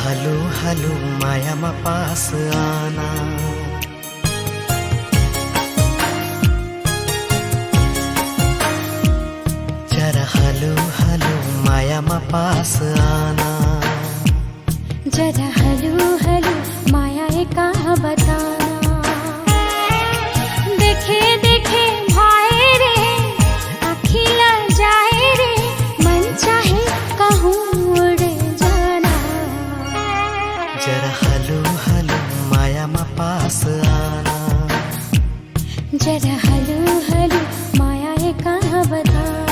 Hello hello माया मा पास आना। जरा हलू हलू माया मा पास आना। जरा हलू हलू माया का बताना। देखे देखे भाई रे अखिला जाए रे, मन चाहे कहूँ उड़ जाना। जरा हलू हलू माया मा पास आना। जरा हलू हलू माया का बताना।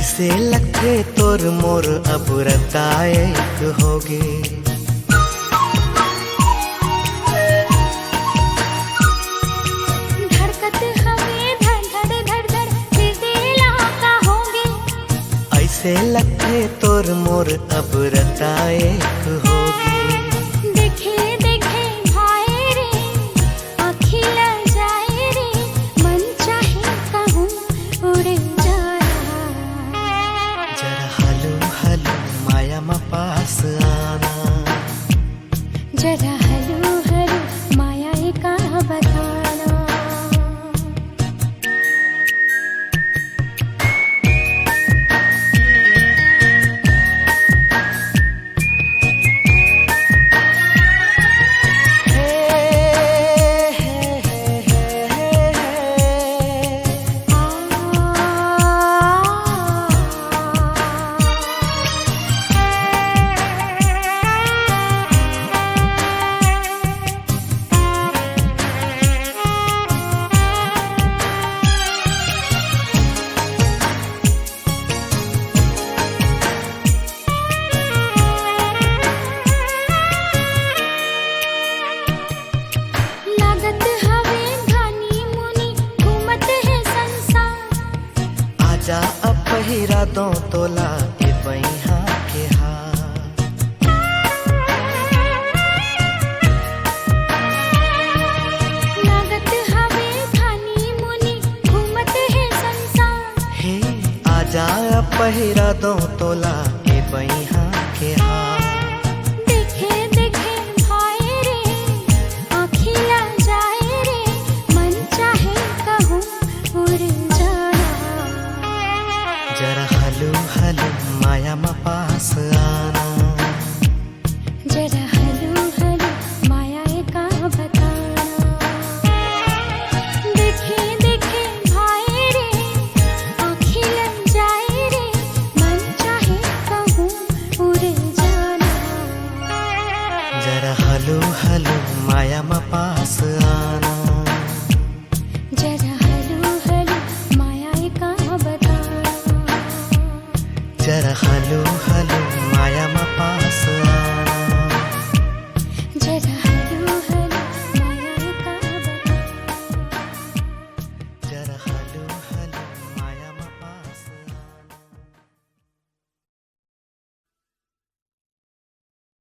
से लगते तोर मोर अब रताएक होगे। धड़कत हवे धड़ धड़ धड़ धड़ दिला का होगे। ऐसे लगते तोर मोर अब रताएक होगे। देखे देखे भाई रे अखिला जाए रे, मन चाहे कहूँ उड़ जाना। जरा हलू हलू माया मा पास आना। जरा हलू हलू माया का बताना। आजा अब पहिरा दो तोला ए बैहा के हार। लागत हवे खानी मुनी घूमत है संसार। हे आजा अब पहिरा दो तोला ए बैहा के हार। देखे देखे भाई रे अखिला जाए रे, मन चाहे कहूँ उड़ जाना। जरा हलू हलू माया मा पास आना। जरा हलू हलू माया का बताना। देखे देखे भाई रे अखिला जाए रे, मन चाहे कहूँ उड़ जाना। जरा हलू हलू माया मा पास